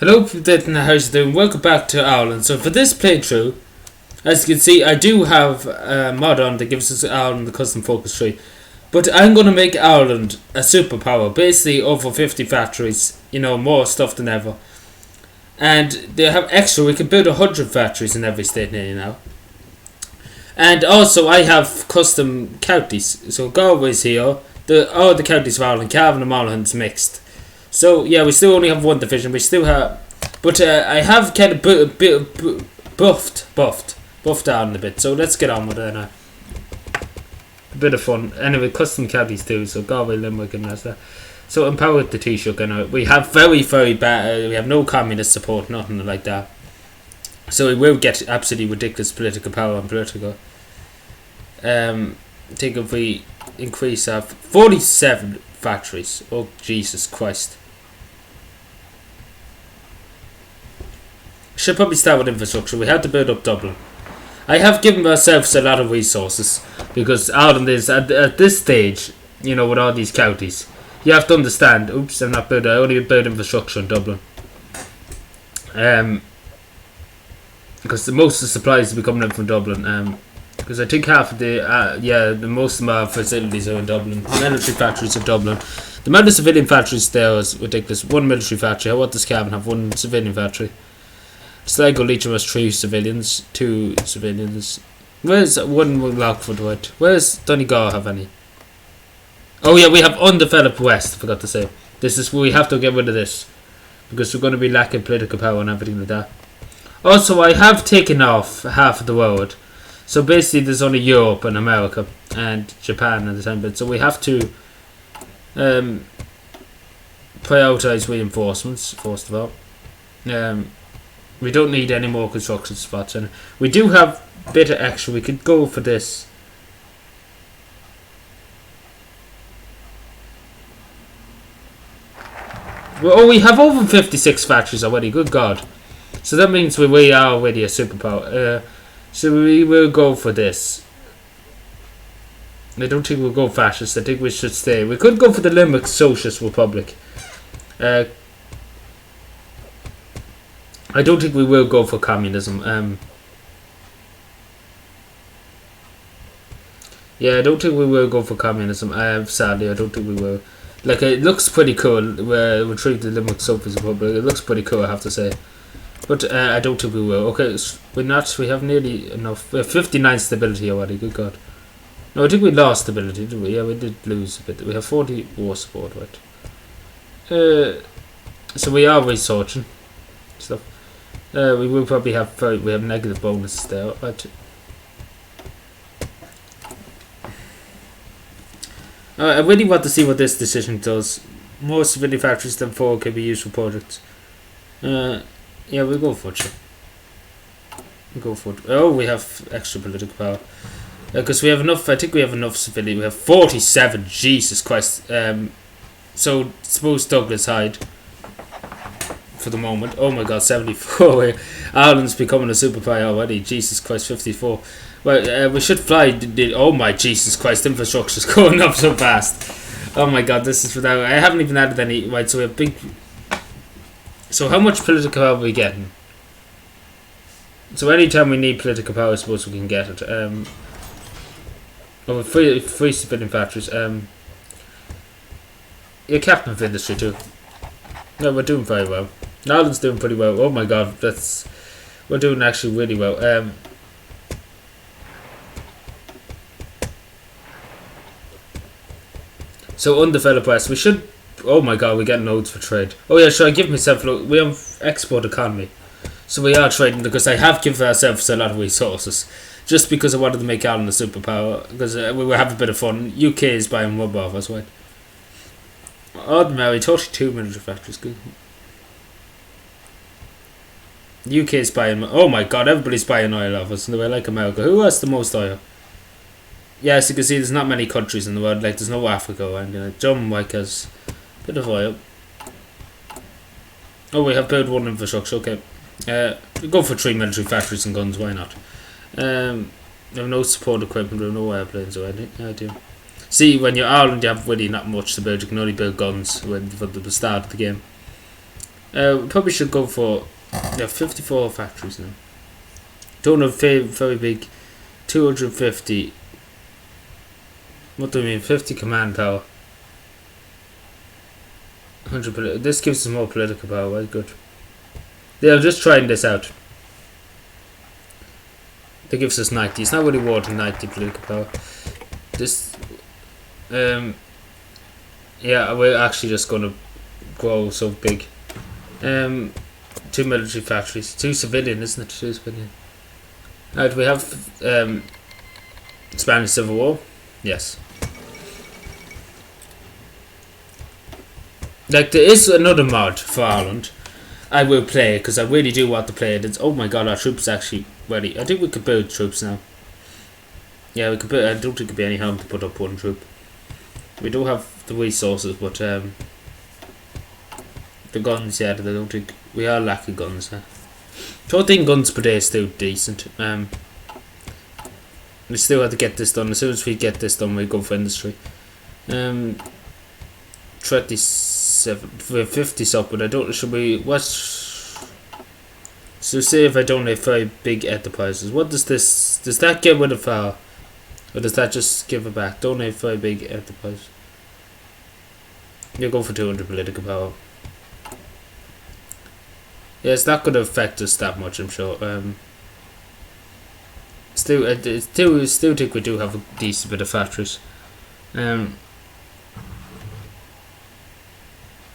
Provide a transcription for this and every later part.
Hello people, how's you doing? Welcome back to Ireland. So for this playthrough, as you can see, I do have a mod on that gives us Ireland the custom focus tree. But I'm going to make Ireland a superpower, basically over 50 factories, more stuff than ever. And they have extra, we can build 100 factories in every state nearly now. And also I have custom counties, so Galway's here, all the counties of Ireland, Cavan and Monaghan's mixed. So yeah, we still only have one division. We still have, but I have kind of buffed down a bit. So let's get on with it now. A bit of fun. Anyway, custom counties too. So Galway, Limerick, and that's that. So empowered the Taoiseach. We have very bad. We have no communist support, nothing like that. So we will get absolutely ridiculous political power and political. I think if we increase our 47 factories. Oh Jesus Christ. Should probably start with infrastructure. We have to build up Dublin. I have given ourselves a lot of resources because Ireland is at this stage, with all these counties. You have to understand. Oops, I'm not building. I only build infrastructure in Dublin. Because most of the supplies will be coming in from Dublin. Because I think half of the most of my facilities are in Dublin. The military factories are Dublin. The amount of civilian factories there is ridiculous. One military factory. How about this Cavan have one civilian factory? Sligo Leitrim has 3 civilians, 2 civilians. Where's one Rockford White? Where's Donegal have any? Oh yeah, we have undeveloped West, I forgot to say. We have to get rid of this. Because we're going to be lacking political power and everything like that. Also, I have taken off half of the world. So basically there's only Europe and America and Japan at the time. But so we have to prioritise reinforcements, first of all. We don't need any more construction spots, and we do have a bit of extra. We could go for this. Well, we have over 56 factories already. Good God! So that means we are already a superpower. So we will go for this. I don't think we'll go fascist. I think we should stay. We could go for the Limerick Socialist Republic. I don't think we will go for communism. Yeah, I don't think we will go for communism. Sadly, I don't think we will. Like, it looks pretty cool. We'll treat the Limerick Socialist Republic. It looks pretty cool, I have to say. But I don't think we will. Okay, we have nearly enough. We have 59 stability already. Good God. No, I think we lost stability, didn't we? Yeah, we did lose a bit. We have 40 war support, right? So we are researching stuff. We will probably have negative bonuses there, right? I really want to see what this decision does. More civilian factories than 4 can be used for projects. Yeah, we'll go for it. We'll go for it. Oh, we have extra political power. Because we have enough, I think we have enough civilian. We have 47, Jesus Christ. So, suppose Douglas Hyde. For the moment. Oh my God, 74. Ireland's becoming a superpower already. Jesus Christ, 54. Well, we should fly. Oh my Jesus Christ, infrastructure's going up so fast. Oh my God, this is without. I haven't even added any. Right, so we have big. So how much political power are we getting? So anytime we need political power, I suppose we can get it. Oh, free civilian factories. Yeah, captain of industry too. No, we're doing very well. Ireland's doing pretty well. Oh my God, we're doing actually really well. So undeveloped West, we should. Oh my God, we're getting loads for trade. Oh yeah, should I give myself? We have export economy, so we are trading because I have given ourselves a lot of resources, just because I wanted to make Ireland a superpower. Because we will have a bit of fun. UK is buying rubber off us, right? Ordinary 32 military factories, good. UK is buying. Oh my God, everybody's buying oil off us. We're like America. Who has the most oil? Yeah, as you can see, there's not many countries in the world. Like, there's no Africa or anything. Jamaica has a bit of oil. Oh, we have built 1 infrastructure. Okay. We go for 3 military factories and guns. Why not? We have no support equipment. We have no airplanes or anything. I do. See, when you're Ireland, you have really not much to build. You can only build guns for the start of the game. We probably should go for 54 factories now. Don't have very big. 250. What do we mean? 50 command power. 100. This gives us more political power. Well, good. Yeah, I'm just trying this out. That gives us 90. It's not really more than 90 political power. This, yeah, we're actually just gonna grow so big. 2 military factories, 2 civilian, isn't it? 2 civilian. Right, we have Spanish Civil War. Yes. Like, there is another mod for Ireland. I will play it because I really do want to play it. It's, oh my god, our troops actually ready. I think we could build troops now. Yeah, we could build. I don't think it'd be any harm to put up 1 troop. We do have the resources, but the guns, yeah, I don't think we are lacking guns. 14 guns per day is still decent. We still have to get this done. As soon as we get this done, we go for industry. 27, we're 50 up, but I don't. Should we? What's? So say if I donate 5 big enterprises, what does this? Does that get rid of power, or does that just give it back? Donate 5 big enterprises. You go for 200 political power. Yeah, it's not going to affect us that much, I'm sure. Still think we do have a decent bit of factories.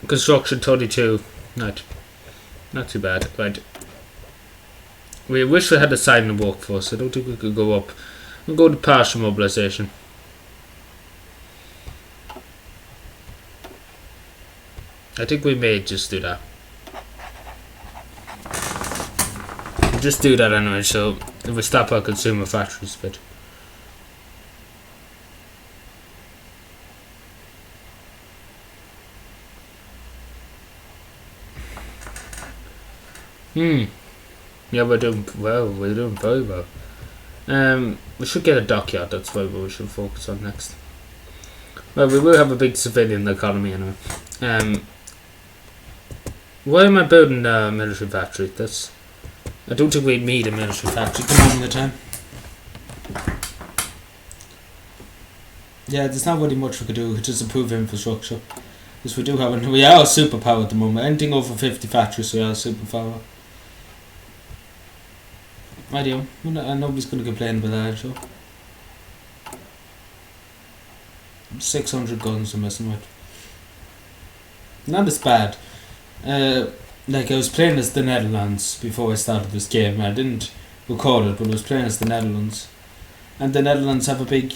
Construction 32, not too bad. Right. We wish we had a silent workforce. I don't think we could go up. We'll go to partial mobilisation. I think we may just do that. We'll just do that anyway, so if we stop our consumer factories a bit. Yeah, we're doing well. We're doing very well. We should get a dockyard. That's what we should focus on next. Well, we will have a big civilian economy anyway. Why am I building a military factory? I don't think we need a military factory at the moment of time. Yeah, there's not really much we could do. We could just improve infrastructure. Because we are a superpower at the moment. Anything over 50 factories, we are a superpower. Radio. Nobody's going to complain about that, so. 600 guns I'm messing with. Not as bad. Like I was playing as the Netherlands before I started this game. I didn't record it, but I was playing as the Netherlands. And the Netherlands have a big,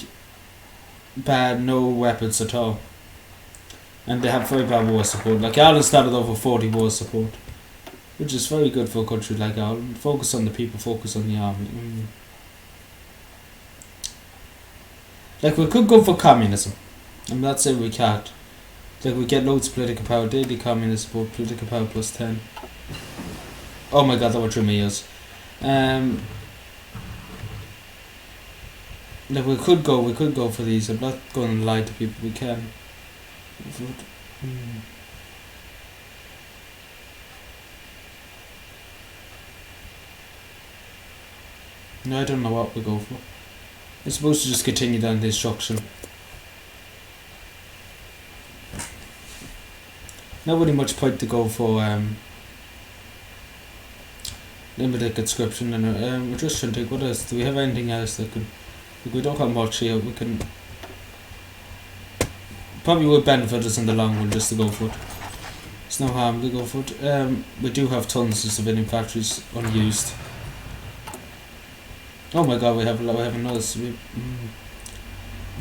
bad, no weapons at all. And they have very bad war support. Like Ireland started off with 40 war support. Which is very good for a country like Ireland. Focus on the people, focus on the army. Like we could go for communism. I'm not saying we can't. Like we get loads of political power, daily communist support, political power plus 10. Oh my god, that went through my ears. Like we could go for these. I'm not going to lie to people, we can. No, I don't know what we go for. I'm supposed to just continue down the instruction. Not really much point to go for limited conscription, and we're just trying to think, what else? Do we have anything else that could? Like we don't have much here. We can probably would benefit us in the long run just to go for it. It's no harm to go for it. We do have tons of civilian factories unused. Oh my god, we have another.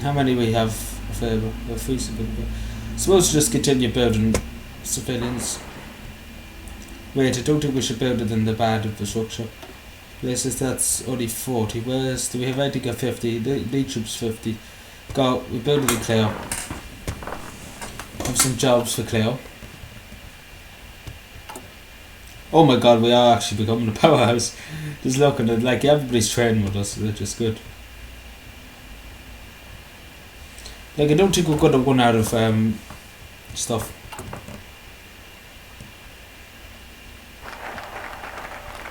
How many we have available? We have 3 civilian. Suppose to just continue building civilians. Wait, I don't think we should build it in the bad infrastructure places. That's only 40. Whereas do we have anything at 50? Lead troops 50. Go, we build it in Clare. Have some jobs for Clare. Oh my god, we are actually becoming a powerhouse. Just looking at like everybody's training with us, which is good. Like I don't think we're gonna run out of stuff.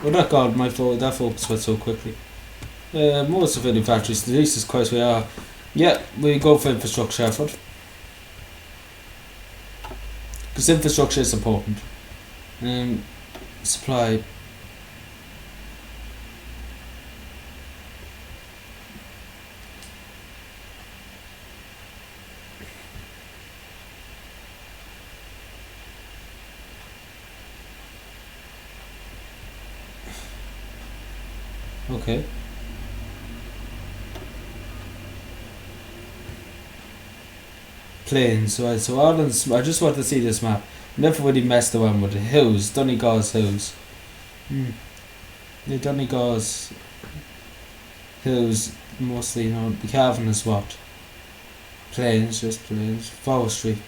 Well, that God, that focus went so quickly. More civilian factories. Jesus Christ, we are. Yeah, we go for infrastructure effort. Because infrastructure is important. Supply. Okay. Plains, right, so Ireland's, I just want to see this map. Never really messed around with the hills, Donegal's hills. The Donegal's hills, mostly, you know, the Cavan is what? Plains, just plains, forestry.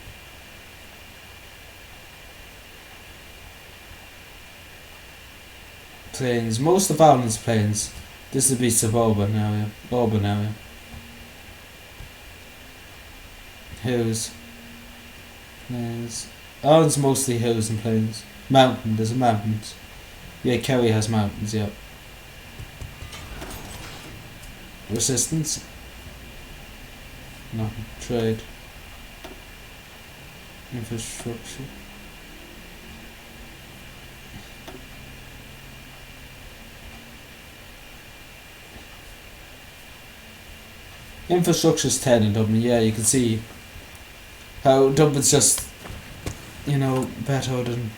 Plains, most of Ireland's plains. This would be suburban area, urban area. Hills. Plains. Ireland's mostly hills and plains. Mountain, there's a mountains. Yeah, Kerry has mountains, yeah. Resistance? Nothing. Trade. Infrastructure. Infrastructure's 10 in Dublin, yeah, you can see how Dublin's just, you know, better than.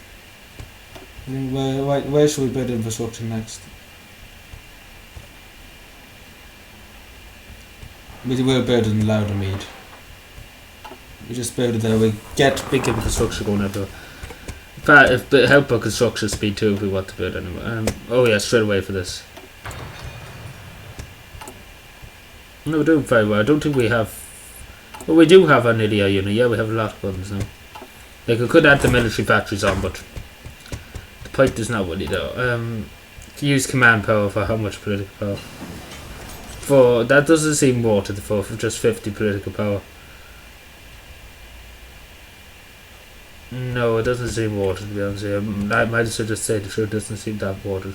Where should we build infrastructure next? We will build it in Loudermead. We just build it there, we get big infrastructure going everywhere. If the help our construction speed too if we want to build anyway. Oh yeah, straight away for this. No, we're doing very well. I don't think we have. Well, we do have an idiot unit. Yeah, we have a lot of guns now. Like, we could add the military factories on, but the point is not really though. To use command power for how much political power? For that doesn't seem more to the for just 50 political power. No, it doesn't seem watered to be honest. I might as well just say the truth. It doesn't seem that watered.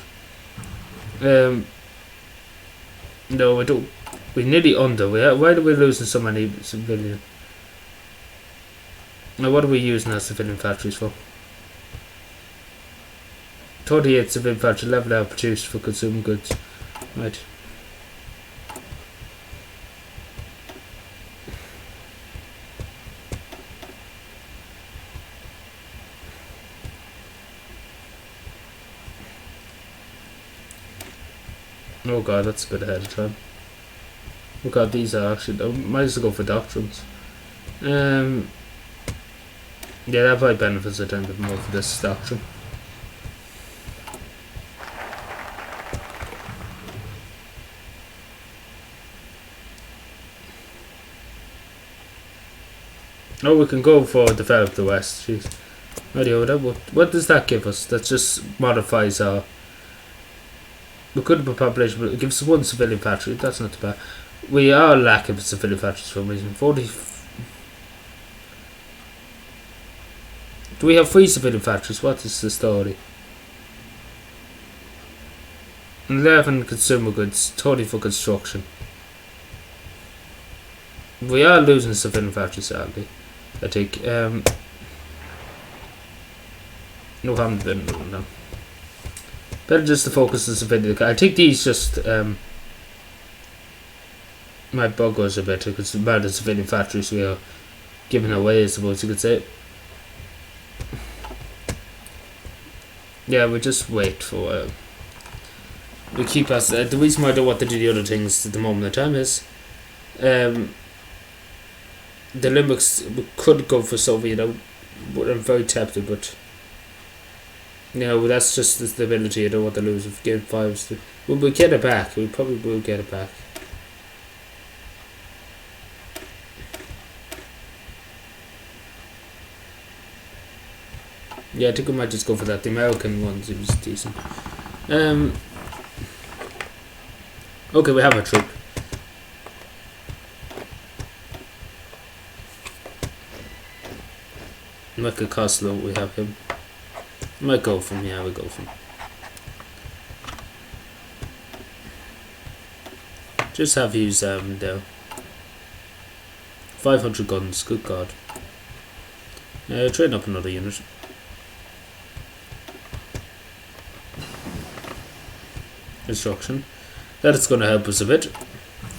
No, we don't. We're nearly under. Why are we losing so many civilian? Now, what are we using our civilian factories for? 38 civilian factories level out produced for consumer goods. Right. Oh god, that's a bit ahead of time. Oh god, these are actually. I might as well go for doctrines. Yeah, that probably benefits it a bit more for this doctrine. Oh, we can go for develop the West. Jeez. Radio, what does that give us? That just modifies our. We could have a population, but it gives us one civilian factory. That's not too bad. We are lacking civilian factories for some reason. 40. Do we have 3 civilian factories? What is the story? 11 consumer goods, 30 for construction. We are losing civilian factories, sadly. I think. No harm done them. Better just to focus on civilian. I think these just might bug us a bit because the amount of civilian factories we are giving away, I suppose you could say. Yeah, we just wait for. We keep us. The reason why I don't want to do the other things at the moment in time is, the Limburgs we could go for Soviet. But I'm very tempted, but. You know, that's just the stability. I don't want to lose if game 5's. When we get it back, we probably will get it back. Yeah, I think we might just go for that. The American ones, it was decent. Okay, we have a troop. Michael Costello, we have him. Might go from, yeah, we go from. Just have used there. 500 guns, good god. Train up another unit. Instruction. That is going to help us a bit.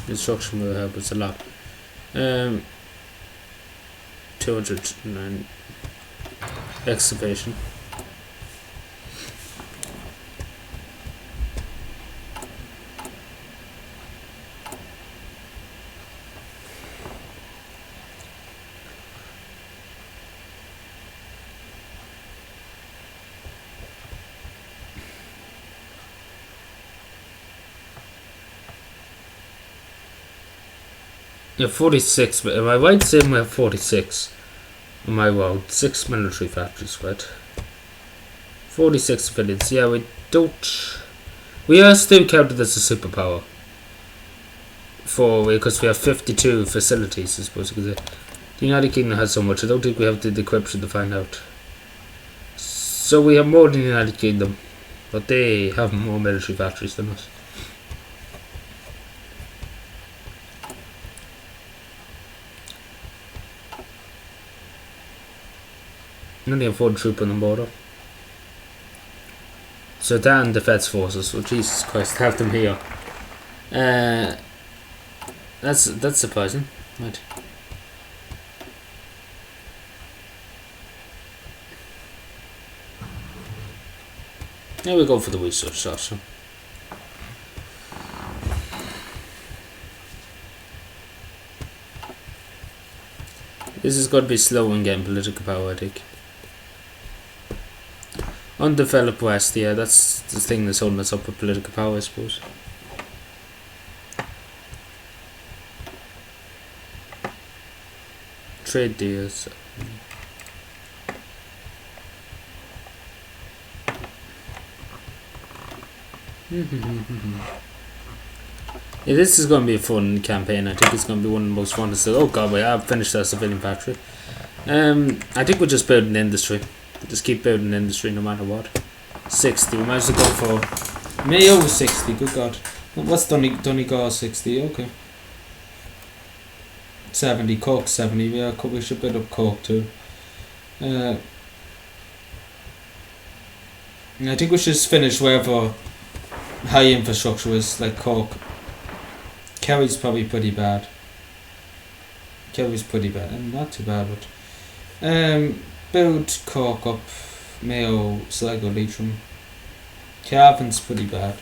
Instruction will help us a lot. 209 excavation. Yeah, 46, but am I right saying we have 46? Am I wrong? 6 military factories, right? 46 civilians, yeah, we don't... We are still counted as a superpower. Because we have 52 facilities, I suppose you could say. The United Kingdom has so much, I don't think we have the decryption to find out. So we have more than the United Kingdom, but they have more military factories than us. Only have 1 troop on the border. Sudan Defence Forces. Oh Jesus Christ, have them here. That's surprising. Right. Now we go for the research station. This is going to be slow in getting political power, I think. Undeveloped West, yeah, that's the thing that's holding us up with political power, I suppose. Trade deals. Yeah, this is going to be a fun campaign. I think it's going to be one of the most fun. Oh god, wait, I've finished that civilian factory. I think we'll just build an industry. Just keep building industry no matter what. 60, we might as well go for Mayo 60, good god. What's Donegal 60, okay. 70, Cork 70, yeah, we should build up Cork too. I think we should just finish wherever high infrastructure is, like Cork. Kerry's probably pretty bad. Kerry's pretty bad, not too bad, but build Cork up, Mayo, Sligo, Leitrim. Cavan's pretty bad.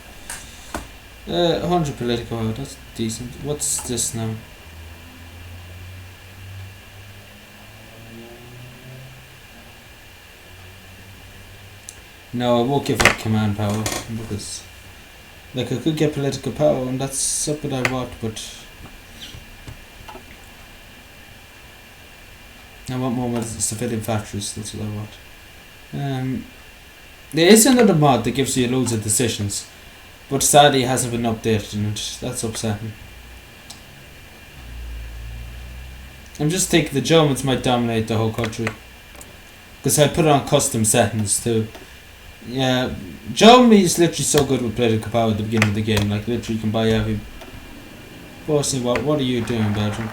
100 political, that's decent. What's this now? No, I won't give up command power because, like, I could get political power and that's something I want, but I want more civilian factories, that's what I want. There is another mod that gives you loads of decisions, but sadly it hasn't been updated and that's upsetting. I'm just thinking the Germans might dominate the whole country, because I put it on custom settings too. Yeah, Germany is literally so good with political power at the beginning of the game, like literally you can buy every... Bosnia, what are you doing, Belgium?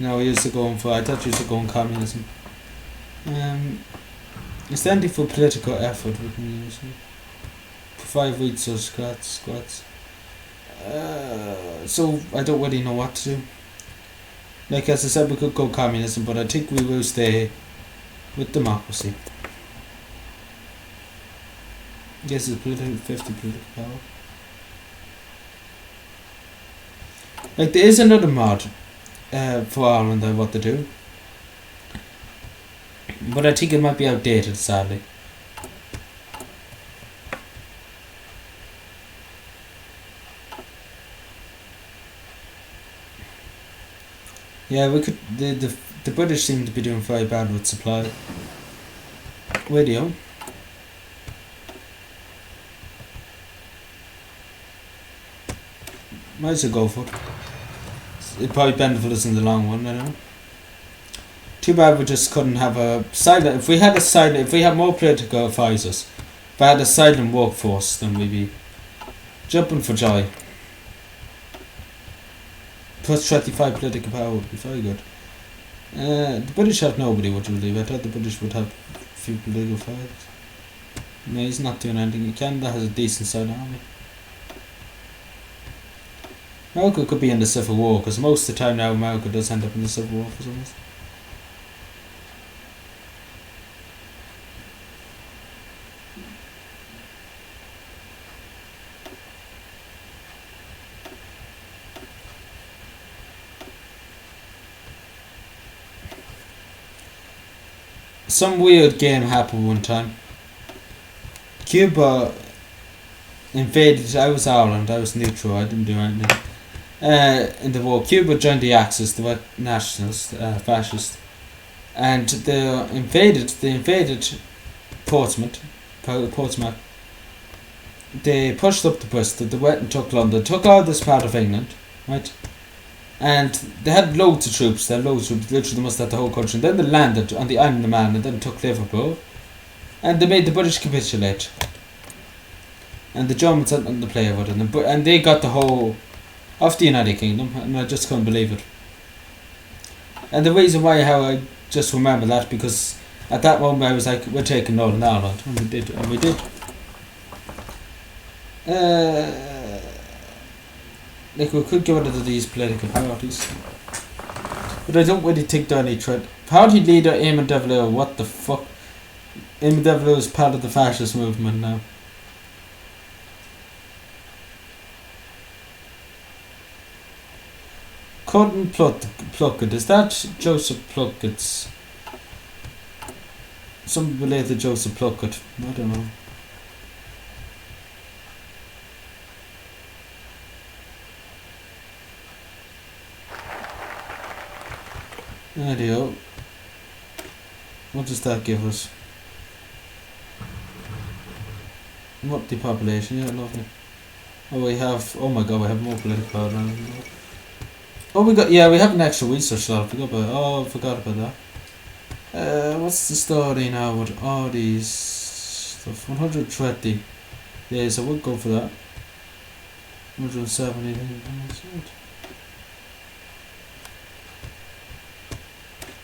No, he used to go for... I thought you used to go on communism. Is there anything for political effort we can use? 5 weeks or squats. So I don't really know what to do. Like as I said, we could go communism, but I think we will stay with democracy. Yes, it's political 50 political power. Like there is another mod for Ireland on what to do, but I think it might be outdated, sadly. Yeah, we could. The British seem to be doing very bad with supply. Radio. Might as well go for it. It probably benefit us in the long run, I don't know. Too bad we just couldn't have a silent. If we had more political advisors, if I had a silent workforce, then we'd be Jumping for joy. Plus 25 political power would be very good. The British have nobody, would you believe? I thought the British would have a few political fights. No, he's not doing anything. Canada has a decent sized army. America could be in the Civil War, because most of the time now America does end up in the Civil War for some reason. Some weird game happened one time. Cuba invaded. I was Ireland. I was neutral. I didn't do anything. In the war, Cuba joined the Axis, the white nationalists, fascists, and they invaded Portsmouth. They pushed up to Bristol. They went and took London. Took all this part of England, right? And they had loads of troops. They had loads of troops. Literally, they must have the whole country. And then they landed on the island of Man, and then took Liverpool, and they made the British capitulate. And the Germans had nothing to play with it, and they got the whole of the United Kingdom, and I just couldn't believe it. And the reason why, how I just remember that, because at that moment I was like, we're taking Northern Ireland, and we did. Like, we could get rid of these political parties, but I don't really think they're any threat. Party leader Eamon de Valera, what the fuck? Eamon de Valera is part of the fascist movement now. Couldn't Pluckett, is that Joseph Pluckett's? Some related to Joseph Pluckett, I don't know. Idea. What does that give us? What depopulation? Yeah, lovely. Oh, we have. Oh my god, we have more political power now. Oh, we have an extra research slot. I forgot about that. What's the story now with all these stuff? 120. Yeah, so we'll go for that. 170.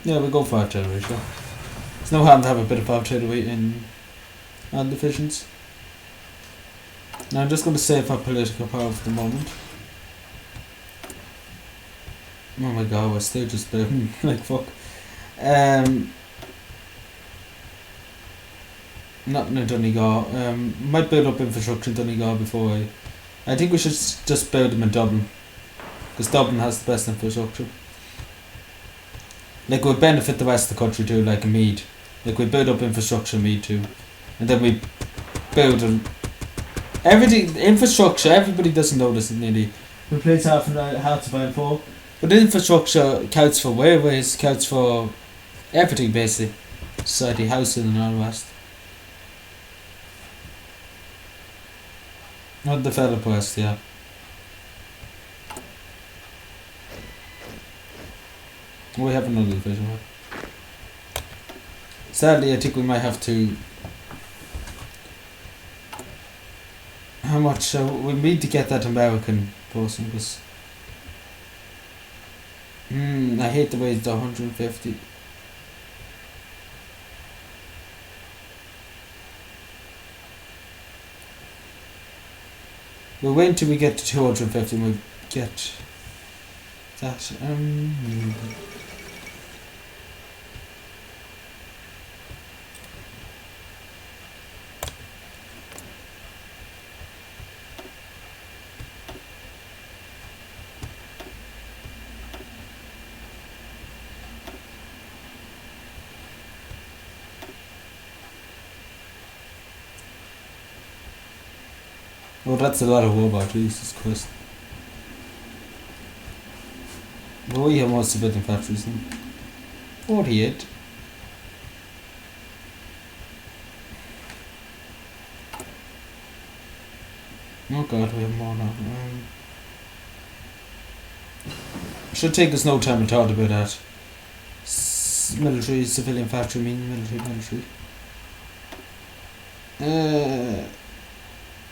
Yeah, we'll go for artillery, sure. It's no harm to have a bit of artillery in land divisions. Now I'm just going to save our political power for the moment. Oh my god, we're still just building like fuck. Nothing in Donegal. Might build up infrastructure in Donegal before I think we should just build them in Dublin, because Dublin has the best infrastructure. Like, we'll benefit the rest of the country too, like in Meath. Like, we build up infrastructure in Meath too, and then we build everything. Infrastructure, everybody doesn't know this nearly. We place half to buy for. But infrastructure counts for railways, counts for everything basically. Society, housing and all the rest. Not the Federal West, yeah. We have another division. Sadly, I think we might have to. How much? We need to get that American person, because. I hate the way it's 150. We'll wait until we get to 250 and we'll get that. Oh, that's a lot of robot, Jesus Christ. Well, we have most of it in factories then. 48. Oh god, we have more now. Should take us no time to talk about that. Military, civilian factory, military.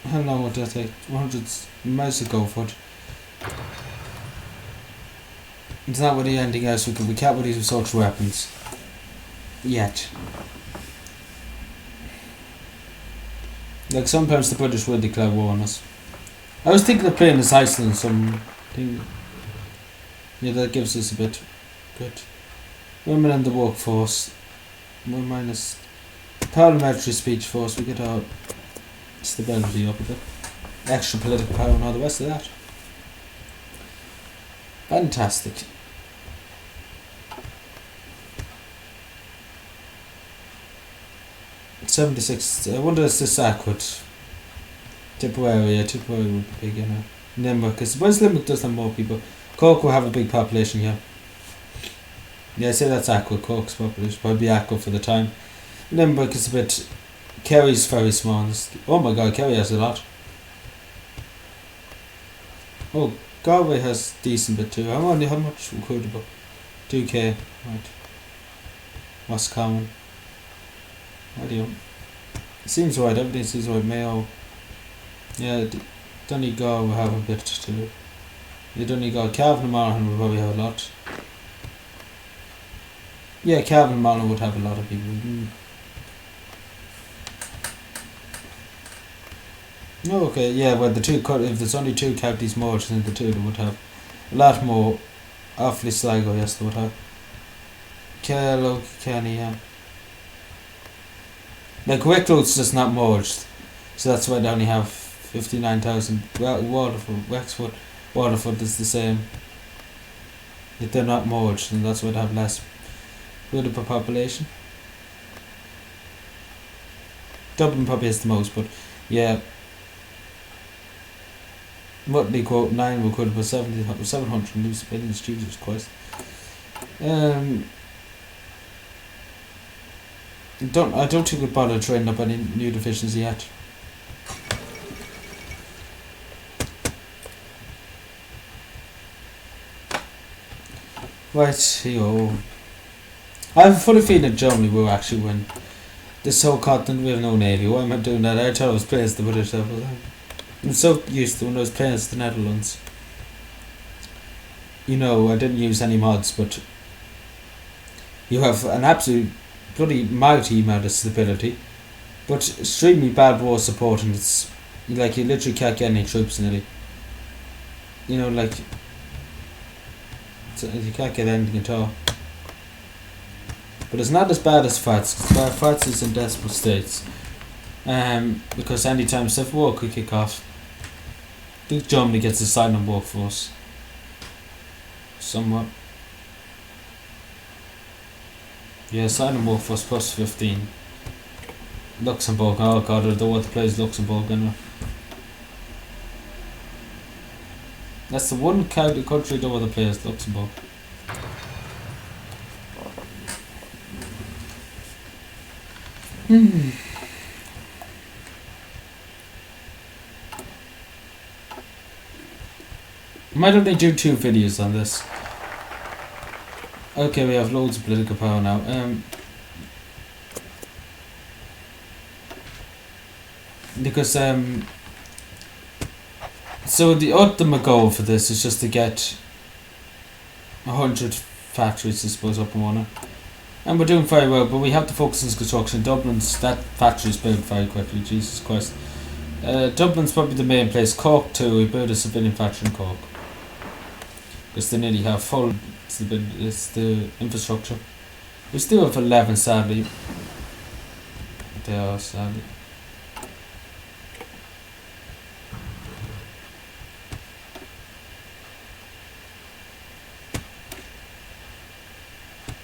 How long would that take? 100. We might as well go for it. It's not really anything else we can't really use such weapons. Yet. Like sometimes the British will declare war on us. I was thinking of playing as Iceland something. Yeah, that gives us a bit. Good. Women in the workforce. 1 minus parliamentary speech force. We get our stability up a bit. Extra political power and all the rest of that. Fantastic. $76. I wonder if this accurate. Tipperary would be big, you know. Limerick, because once Limerick does have more people, Cork will have a big population here. Yeah, I say that's accurate. Cork's population probably be accurate for the time. Limerick is a bit. Kerry's very small. Oh my god, Kerry has a lot. Oh, Galway has decent bit too. How much recruitable? 2k, right. What's common? What do you? Seems right. Everything seems right. Mayo. Yeah, Donegal will have a bit too. Yeah, Donegal. Cavan and Monaghan will probably have a lot. Yeah, Cavan and Monaghan would have a lot of people. Oh, okay, yeah, well, if there's only 2 counties more than the 2, they would have a lot more. Awfully Sligo, yes, they would have. Kellow, Kenny, yeah. Like, Wicklow just not merged, so that's why they only have 59,000. Waterford, Wexford, Waterford is the same. If they're not merged, and that's why they have less build per population. Dublin probably has the most, but yeah. Motley quote 9 will quote about 700 new civilians, Jesus Christ. I don't think we'd bother training up any new divisions yet. Right, here you go. I have a funny feeling Germany will actually win. This whole continent, we have no navy. Why am I doing that? I thought I was playing as the British. I'm so used to when I was playing as the Netherlands. You know, I didn't use any mods, but you have an absolute bloody mighty amount of stability, but extremely bad war support, and it's like you literally can't get any troops in it. You know, like you can't get anything at all. But it's not as bad as France. France is in desperate states. Because anytime Civil War could kick off, I think Germany gets a silent workforce. Somewhat. Yeah, silent workforce plus 15. Luxembourg, oh god, I don't want to play as Luxembourg anyway. That's the one country I don't want to play as Luxembourg. Might only do 2 videos on this. Okay, we have loads of political power now. Because so the ultimate goal for this is just to get 100 factories, I suppose, up and running. And we're doing very well, but we have to focus on construction. Dublin's, that factory's built very quickly, Jesus Christ. Dublin's probably the main place. Cork too, we built a civilian factory in Cork. Because they nearly have full, it's the infrastructure. We still have 11, sadly. They are, sadly.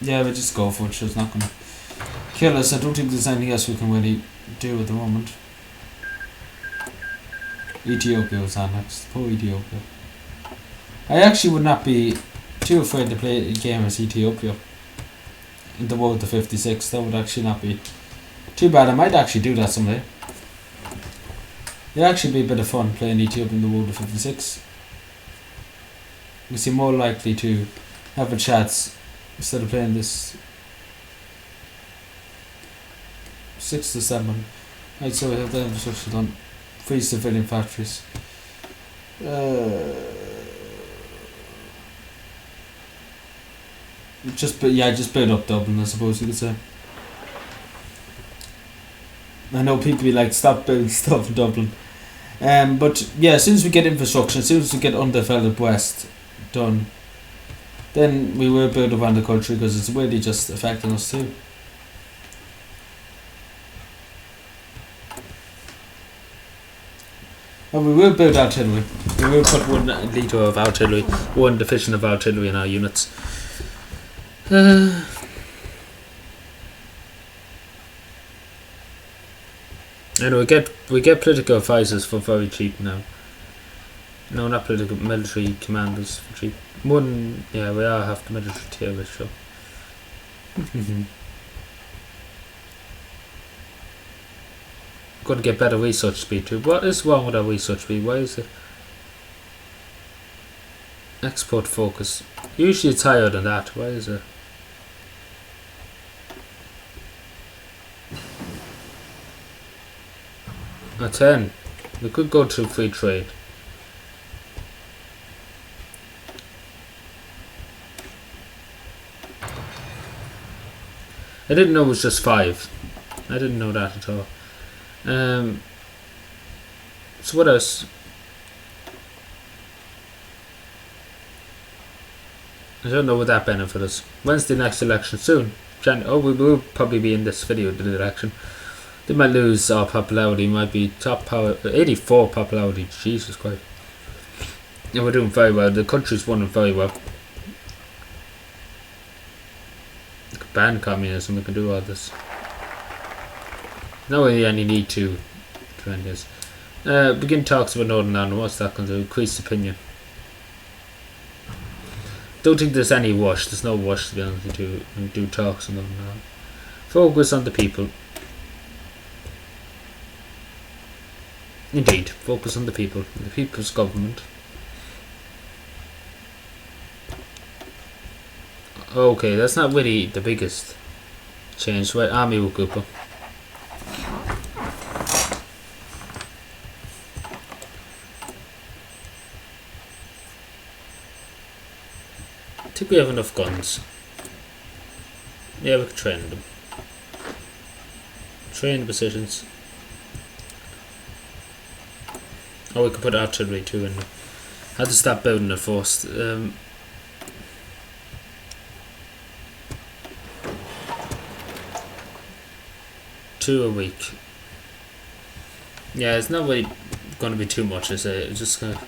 Yeah, we just go for it, so it's not gonna kill us. I don't think there's anything else we can really do at the moment. Ethiopia was on next. Poor Ethiopia. I actually would not be too afraid to play a game as Ethiopia in the World of 56. That would actually not be too bad. I might actually do that someday. It'd actually be a bit of fun playing Ethiopia in the World of 56. You seem more likely to have a chance instead of playing this 6 to 7. Right, so we have the infrastructure done. free civilian factories. Just build up Dublin, I suppose you could say. I know people be like, stop building stuff in Dublin. But yeah, as soon as we get infrastructure, as soon as we get undeveloped West done, then we will build up on the country, because it's really just affecting us too. And we will build artillery. We will put 1 litre of artillery, 1 division of artillery in our units. And we get political advisors for very cheap now. No, not political, military commanders for cheap. We are half the military tier with, sure. Got to get better research speed too. What is wrong with our research speed? Why is it? Export focus. Usually it's higher than that. Why is it? A 10. We could go to free trade. I didn't know it was just 5. I didn't know that at all. So what else? I don't know what that benefit is. When's the next election? Soon. We will probably be in this video the election. They might lose our popularity. Might be top power 84 popularity. Jesus Christ. And we're doing very well. The country's running very well. We can ban communism. We can do all this. No way any need to end this. Begin talks with Northern Ireland. What's that going to do? Increase opinion. Don't think there's any rush. There's no rush to be honest to do talks and all that. Focus on the people. Indeed, focus on the people. The people's government. Okay, that's not really the biggest change. Right, army will group up. I think we have enough guns. Yeah, we can train them. Train the positions. Oh, we could put artillery too in there. Had to stop building it first. 2 a week. Yeah, it's not really going to be too much, is it? It's just gonna.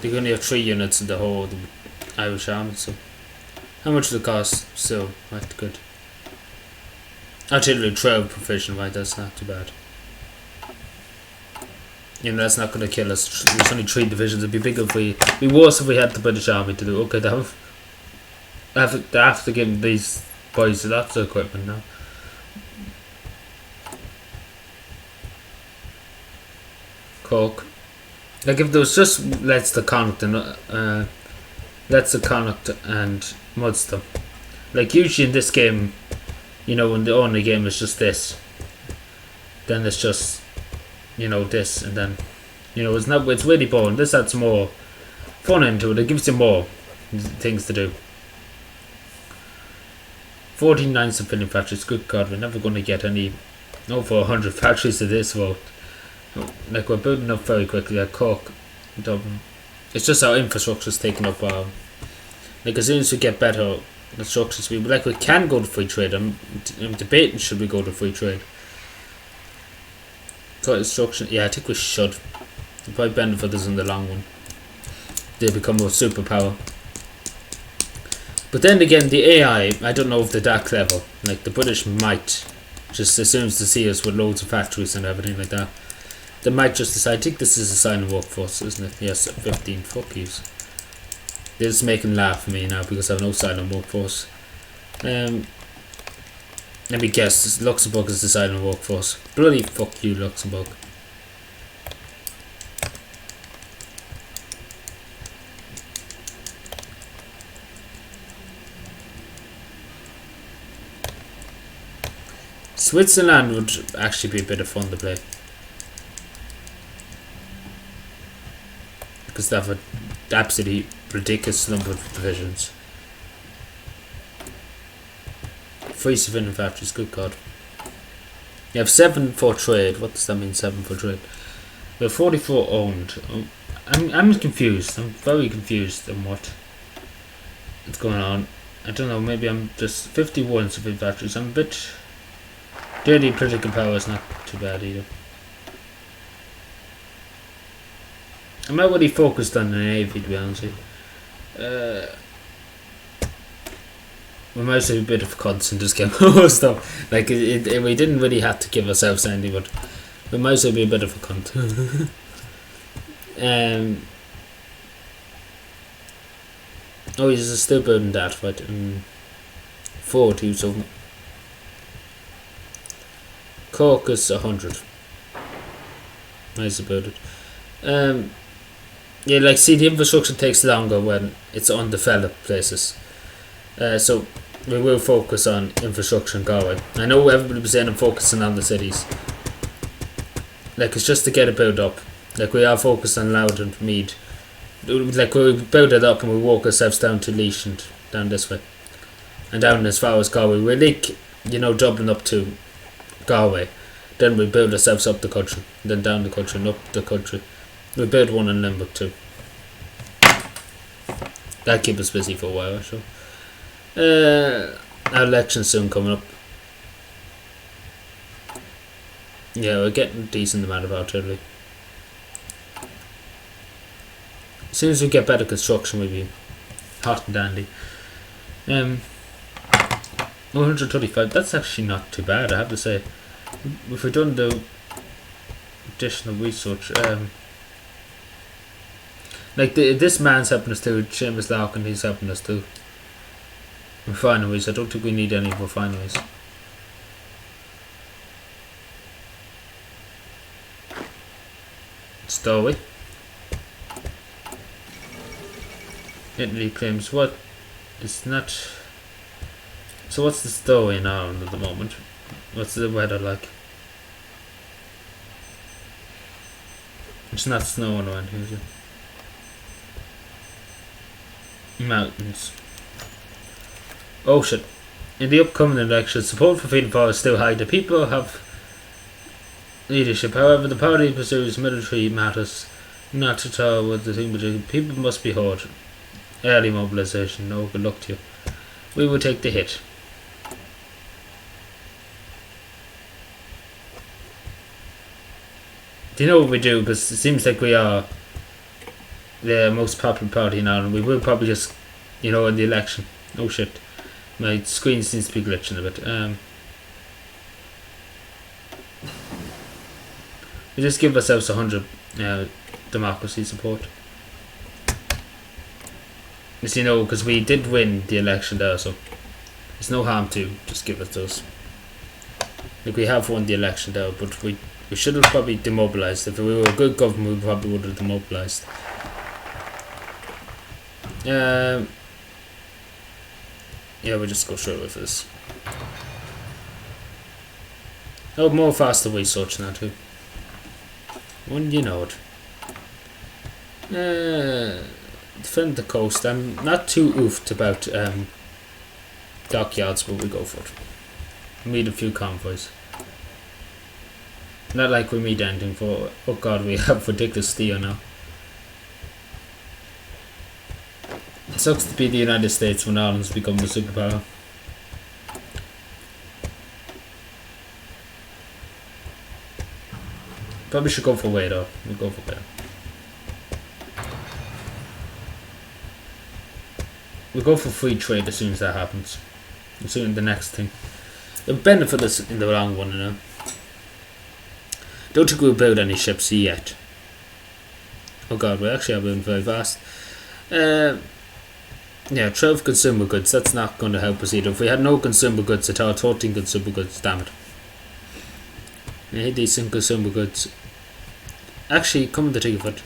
They're going to have 3 units in the whole Irish army, so. How much does it cost? So, right, good. Artillery 12 provision, right? That's not too bad. You know, that's not going to kill us. There's only 3 divisions. It'd be bigger if it'd be worse if we had the British Army to do. Okay, they have to give these boys lots of equipment now. Cork. Like if there was just Leinster Connacht and Munster. Like usually in this game, you know, when the only game is just this, then it's just, you know, this, and then, you know, it's really boring. This adds more fun into it. It gives you more things to do. 49 civilian factories. Good God, we're never going to get any over 100 factories to this vote. Like we're building up very quickly. Like Cork, Dublin. It's just our infrastructure is taking up. Like as soon as we get better structures, we can go to free trade. I'm debating should we go to free trade. Got instruction. Yeah, I think we should. It probably benefit us in the long run. They become a superpower. But then again, the AI, I don't know if they're that clever. Like the British might just, as soon as they see us with loads of factories and everything like that, they might just decide. I think this is a sign of workforce, isn't it? Yes, 15. Fuck yous. They're just making laugh at me now because I have no silent workforce. Let me guess, Luxembourg is the silent workforce. Bloody fuck you, Luxembourg. Switzerland would actually be a bit of fun to play. because they have an absolutely ridiculous number of divisions. 3 civilian factories, good god. You have 7 for trade. What does that mean, 7 for trade? We have 44 owned. I'm confused. I'm very confused on what's going on. I don't know, maybe I'm just 51 civilian factories. I'm a bit dirty. Political power is not too bad either. I'm not really focused on the navy, to be honest with you. We might have a bit of cunts and just get more stuff. Like we didn't really have to give ourselves anything, but we might have be a bit of a cunt. Oh, he's still building that, right? 40, so Caucus 100. Nice about it. Yeah, like, see, the infrastructure takes longer when it's undeveloped places. So we will focus on infrastructure in Galway. I know everybody was saying I'm focusing on the cities. Like, it's just to get it built up. Like, we are focused on Louth and Meath. Like, we build it up and we walk ourselves down to Laois and down this way. And down as far as Galway. We like, Dublin up to Galway. Then we build ourselves up the country. Then down the country and up the country. We build one in Limerick too. That'll keep us busy for a while, actually. Our election's soon coming up. Yeah, we're getting a decent amount of artillery. As soon as we get better construction, we'll be hot and dandy. 135, that's actually not too bad, I have to say. If we've done the additional research, like this man's helping us too, Seamus Larkin, he's helping us too. Refineries, I don't think we need any refineries. Stowaway. Italy claims what? It's not. So what's the stowaway in Ireland at the moment? What's the weather like? It's not snowing around here, is it? Mountains. Oh shit. In the upcoming election, support for Fianna Fáil is still high. The people have leadership. However, the party pursues military matters. Not at all what the thing, but people must be heard. Early mobilisation. No, good luck to you. We will take the hit. Do you know what we do? Because it seems like we are the most popular party in Ireland. We will probably just, in the election. Oh shit. My screen seems to be glitching a bit. We just give ourselves 100 democracy support. As you know, because we did win the election there, so there's no harm to just give us those. Like, we have won the election there, but we should have probably demobilised. If we were a good government, we probably would have demobilised. Yeah, we'll just go straight with this. Oh, more faster research now too. Wouldn't you know it? Defend the coast. I'm not too oofed about dockyards, but we go for it. Meet a few convoys. Not like we meet anything for. Oh god, we have ridiculous steel now. It sucks to be the United States when Ireland's become the superpower. Probably should go for way though. We'll go for way. We'll go for free trade as soon as that happens. As soon as the next thing. It'll benefit us in the long run, Don't think we'll build any ships yet. Oh god, we actually are building very fast. Yeah, 12 consumer goods, that's not going to help us either. If we had no consumer goods at all, 13 consumer goods, damn it. I hate these consumer goods. Actually, come to think of it,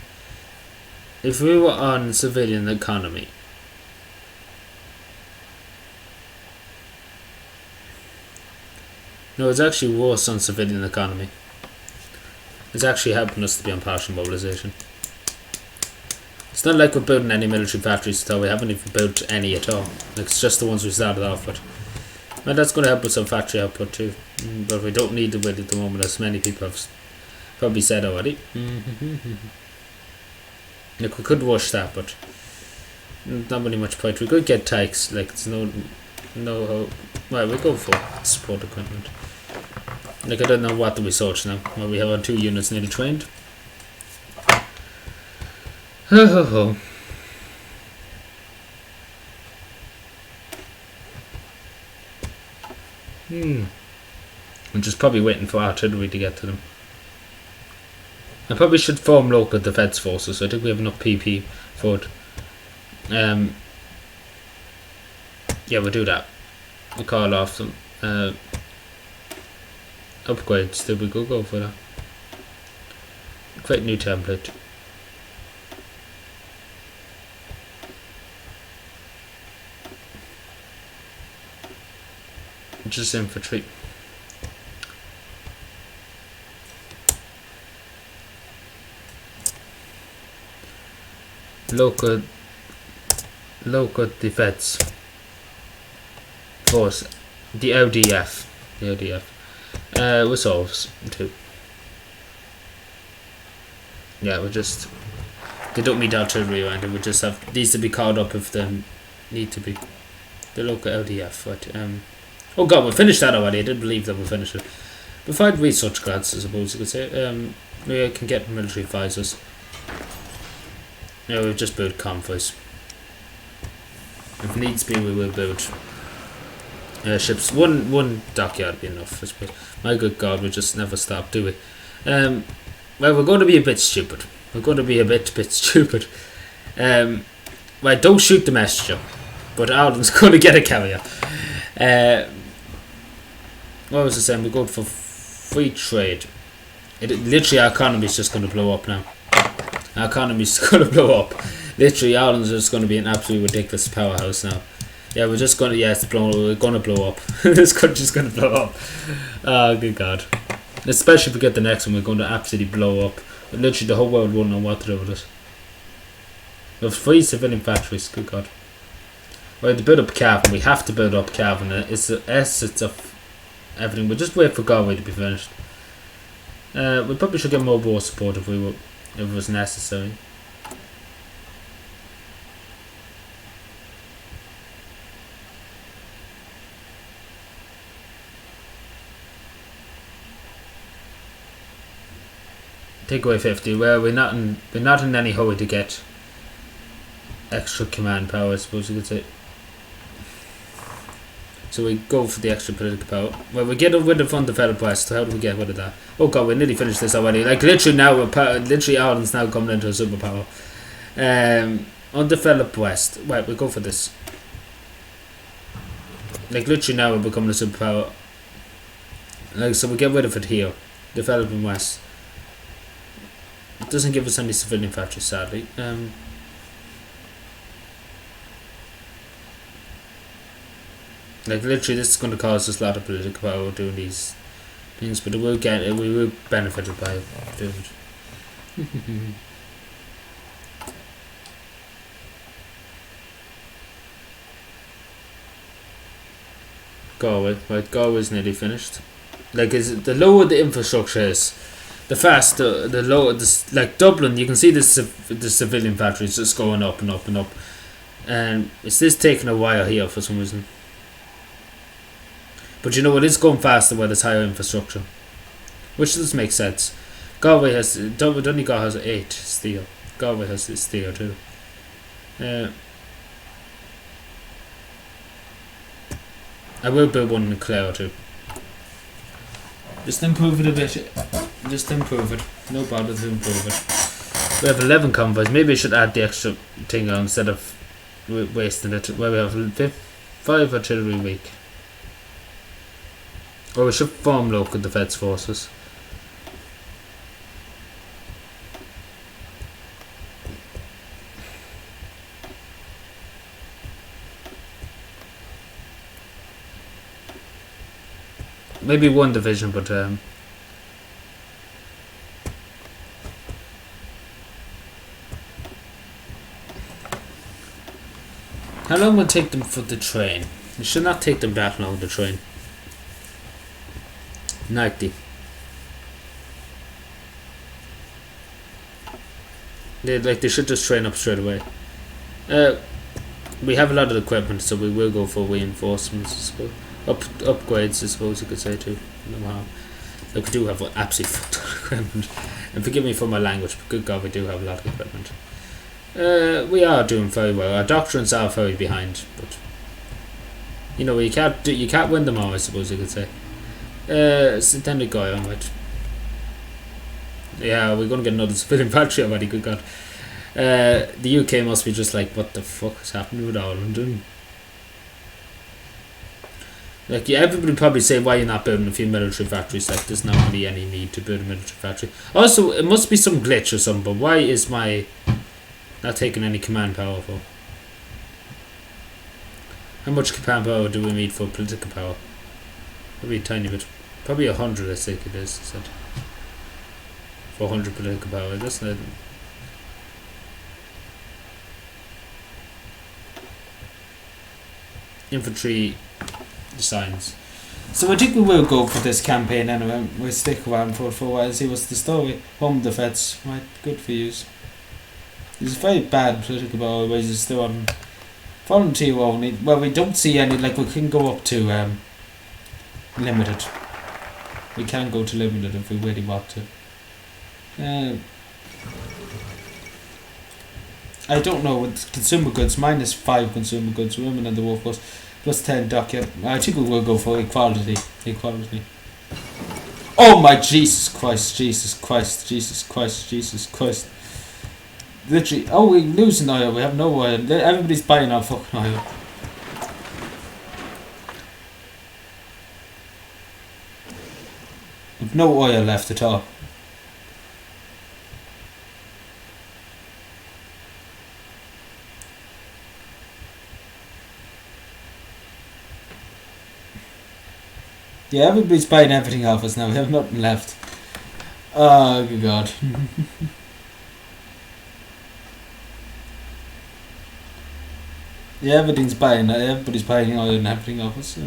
if we were on civilian economy, no, it's actually worse on civilian economy. It's actually helping us to be on partial mobilisation. It's not like we're building any military factories at all. We haven't even built any at all. Like, it's just the ones we started off with. Well, that's going to help us on factory output too. But we don't need it at the moment, as many people have probably said already. Like, we could rush that, but not really much point. We could get tanks. Like, it's no. Well, we go for support equipment. Like, I don't know what the research now. Well, we have our 2 units nearly trained. Ho ho ho. I'm just probably waiting for artillery to get to them. I probably should form local defence forces. I think we have enough PP for it. Yeah, we'll do that. We'll call off some upgrades. Did we go for that? Create a new template. Just infantry. Local defense force, the LDF, resolves too. Yeah, we just, they don't need artillery around it. We just have these to be called up if they need to be. The local LDF, but oh god, we finished that already. I didn't believe that we finished it. We find research grants, I suppose you could say. We can get military advisors. Yeah, we've just built convoys. If needs be, we will build ships. One dockyard would be enough, I suppose. My good god, we just never stop, do we? Well, we're going to be a bit stupid. We're going to be a bit stupid. Well, don't shoot the messenger, but Ireland's going to get a carrier. What was I saying? We're going for free trade. Literally, our economy is just going to blow up now. Our economy is going to blow up. Literally, Ireland's just going to be an absolutely ridiculous powerhouse now. Yeah, we're just going to, we're going to blow up. This country's going to blow up. Oh, good God. Especially if we get the next one, we're going to absolutely blow up. Literally, the whole world won't know what to do with us. We have 3 civilian factories, good God. We have to build up Cavan. We have to build up Cavan. It's the essence of everything. We'll just wait for Galway to be finished. We probably should get more war support if it was necessary. Take away 50. Well, we're not in any hurry to get extra command power, I suppose you could say. So we go for the extra political power. Well, we get rid of undeveloped West. How do we get rid of that? Oh god, we nearly finished this already. Like literally now, literally Ireland's now coming into a superpower. Undeveloped West. Right, we go for this. Like literally now we're becoming a superpower. Like so we get rid of it here. Developing West. It doesn't give us any civilian factories, sadly. Like literally, this is going to cause us a lot of political power doing these things, but we will benefit by doing it. Galway, right? Galway's nearly finished. Like, the lower the infrastructure is, the faster, the lower. Like Dublin, you can see the civilian factories just going up and up and up, and it's this taking a while here for some reason. But you know, it is going faster where there's higher infrastructure, which does make sense. Galway has, Donegal has 8 steel. Galway has steel too. I will build one in Clare too. Just improve it a bit. Just improve it. No bother to improve it. We have 11 convoys. Maybe I should add the extra thing on instead of wasting it. Where we have 5 artillery week. Or we should form local defence forces. Maybe 1 division, but How long will it take them for the train? It should not take them that long, the train. 90. They should just train up straight away. We have a lot of equipment, so we will go for reinforcements, I suppose. Upgrades, I suppose you could say too. Like we do have absolutely fucked up equipment. And forgive me for my language, but good God, we do have a lot of equipment. We are doing very well. Our doctrines are very behind, but you know you can't win them all, I suppose you could say. Then the guy on it. Yeah, we're gonna get another civilian factory already. Good God. The UK must be just like, what the fuck is happening with Ireland? Like, yeah, everybody would probably say, why you're not building a few military factories? Like, there's not really any need to build a military factory. Also, it must be some glitch or something, but why is my not taking any command power for? How much command power do we need for political power? Probably a tiny bit. Probably 100, I think it is. Said. For 100 political power, that's not. Infantry designs. So I think we will go for this campaign anyway. We'll stick around for a while and see what's the story. Home defense, right? Good for you. It's very bad political power where it's still on volunteer only. Well, we don't see any, like we can go up to limited. We can go to limited if we really want to. I don't know, with consumer goods, -5 consumer goods, women in the workforce, +10 docket. I think we will go for equality. Oh my Jesus Christ, Jesus Christ, Jesus Christ, Jesus Christ. Literally, oh, we're losing oil, we have no oil. Everybody's buying our fucking oil. We've no oil left at all. Yeah, everybody's buying everything off us now. We have nothing left. Oh, good God. Yeah, everybody's buying oil and everything off us.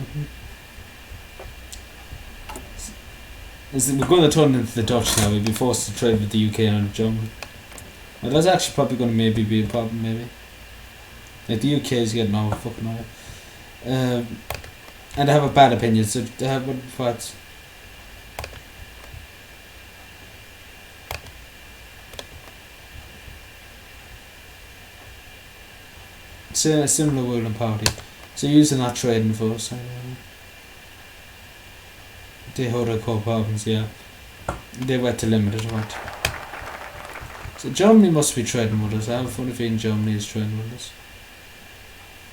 We're going to turn into the Dutch now. We'll be forced to trade with the UK and Germany. Well, that's actually probably going to maybe be a problem, maybe. Like, the UK is getting all fucking oil. And I have a bad opinion, so they have what thoughts. Similar ruling party. So using that trading for us. They hold our core problems, yeah. They went to limited, right? So Germany must be trading with us. I have a funny feeling Germany is trading with us.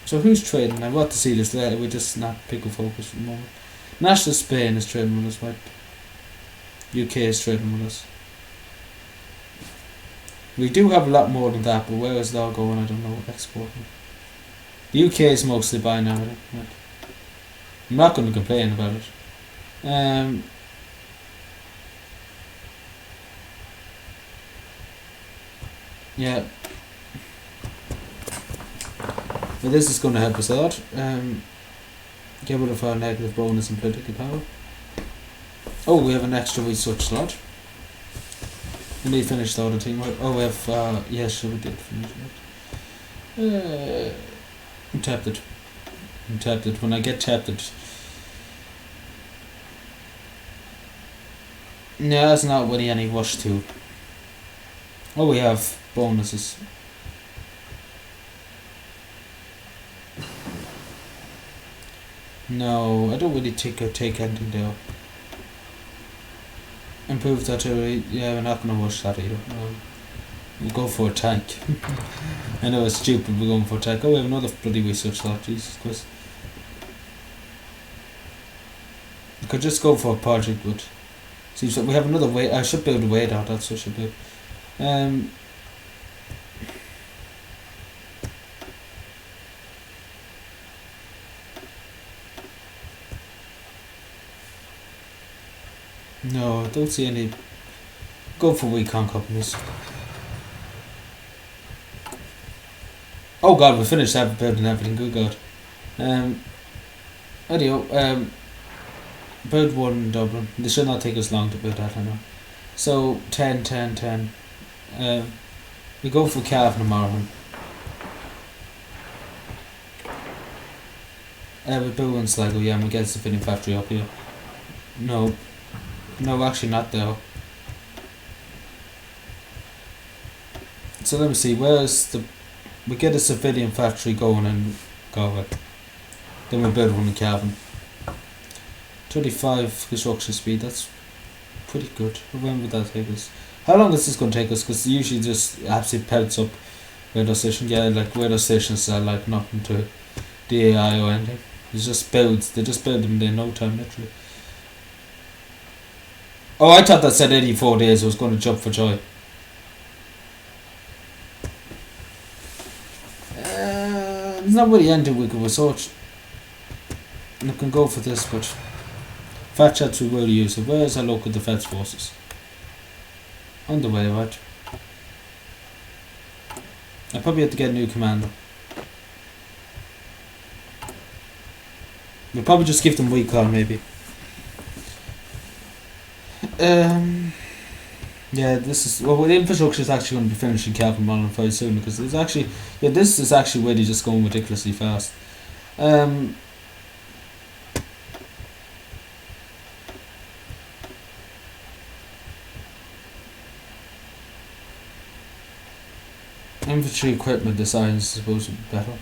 So who's trading? I want to see this later. We just not pick a focus for the moment. National Spain is trading with us, right? UK is trading with us. We do have a lot more than that, but where is that all going? I don't know. Exporting. The UK is mostly buying everything. Right? I'm not going to complain about it. Yeah. But this is going to help us a lot. Get rid of our negative bonus and political power. Oh, we have an extra research slot. We need to finish the other thing. Oh, we have, yes, sure we did finish it. I'm tapped it. When I get tapped it. No, that's not really any rush to. Oh, we have bonuses. No, I don't really take anything there. Improve artillery. Yeah, we're not gonna rush that either. We'll go for a tank. I know it's stupid, we're going for a tank. Oh, we have another bloody research slot. Jesus Christ. I could just go for a project, but see, so we have another way. I should build a radar. That's what I should do. No, I don't see any. Go for recon companies. Oh god, we finished that building everything, good god. Anyhow, build one in Dublin. This should not take us long to build that, I know. So, 10, 10, 10. We go for Cavan tomorrow. We build one Sligo, yeah, and we get the fitting factory up here. No. No, actually not though. So let me see, where's the... We get a civilian factory going in Galway. Then we build one in Cavan. 35 construction speed, that's pretty good. When would that take us? How long is this going to take us? Because usually just absolutely pelts up weather stations. Yeah, like weather stations are like nothing to the AI or anything. It's just builds. They just build them in no time, literally. Oh, I thought that said 84 days. I was going to jump for joy. It's not really ending with research. I can go for this, but fat chats we will use it. Where's our local defence forces? On the way, right? I probably have to get a new commander. We'll probably just give them recall, maybe. Yeah, this is... Well, the infrastructure is actually going to be finished in Cavan Modern quite soon, because it's actually... Yeah, this is actually really just going ridiculously fast. Infantry equipment design is supposed to be better.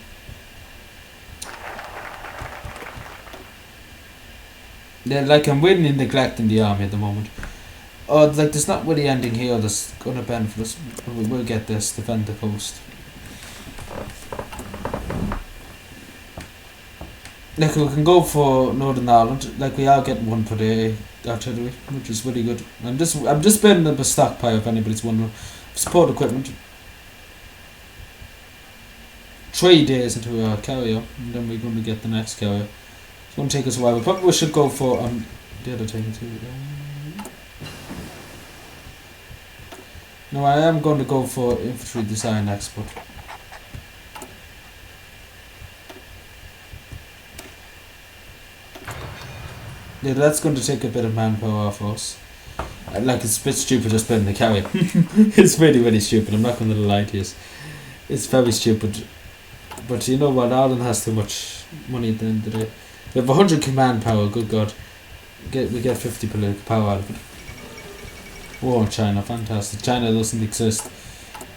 Yeah, like I'm really neglecting the army at the moment. Oh, like there's not really anything here that's going to benefit us. We'll get this, defend the coast. Like we can go for Northern Ireland. Like we are getting one per day artillery, which is really good. I'm just building up a stockpile if anybody's wondering. Support equipment. 3 days into our carrier, and then we're going to get the next carrier. It's going to take us a while. We probably should go for the other thing too. No, I am going to go for infantry design expert. Yeah, that's going to take a bit of manpower off us. Like it's a bit stupid just building the carrier. It's really, really stupid. I'm not going to lie to you. It's very stupid. But you know what, Ireland has too much money at the end of the day. We have 100 command power, good god. We get 50 political power out of it. War on China, fantastic. China doesn't exist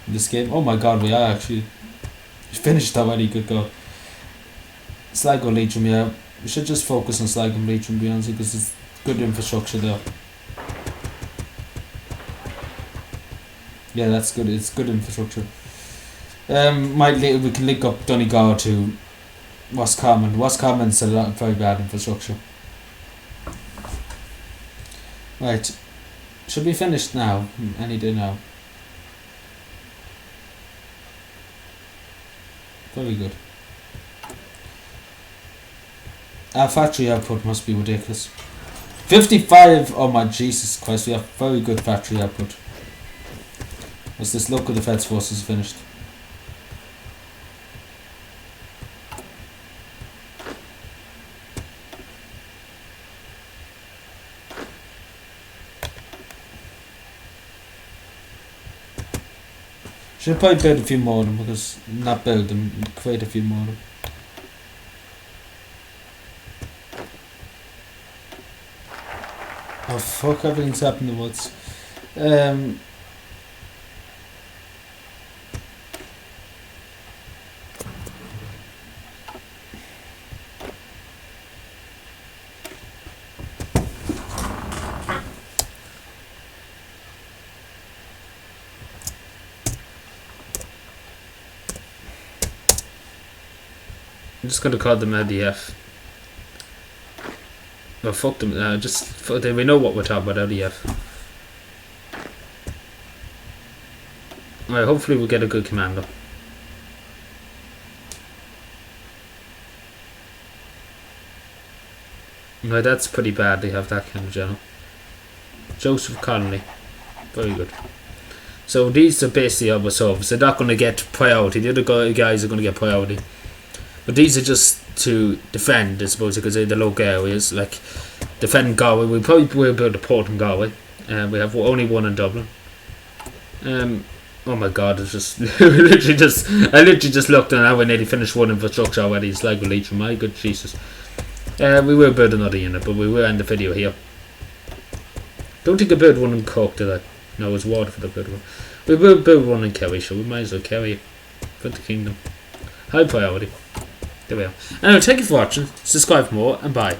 in this game. Oh my god, we are actually finished already, good god. Sligo Leitrim, yeah. We should just focus on Sligo Leitrim, to be honest, because it's good infrastructure there. Yeah, that's good, it's good infrastructure. We can link up Donegal to Roscommon. Roscommon's a lot very bad infrastructure. Right, should be finished now. Any day now. Very good. Our factory output must be ridiculous. 55! Oh my Jesus Christ, we have very good factory output. As this local defence force is finished. Should probably build a few more of them, because not build them, create a few more of them. Oh fuck, everything's happened in the woods. I'm just gonna call them LDF. Well, fuck them. We know what we're talking about, LDF. Alright, hopefully we'll get a good commander. No, that's pretty bad. They have that kind of general. Joseph Connolly, very good. So these are basically our subs. They're not going to get priority. The other guys are going to get priority. But these are just to defend, I suppose, because they're the local areas. Like, defend Galway. We probably will build a port in Galway. We have only one in Dublin. Oh my god, it's just I literally just looked and now we nearly finished one infrastructure already. It's like Leech, my good Jesus. We will build another unit, but we will end the video here. Don't think I build one in Cork, did I? No, it's Waterford I built one. We will build one in Kerry, so we might as well carry it for the kingdom. High priority. There we are. Anyway, thank you for watching. Subscribe for more, and bye.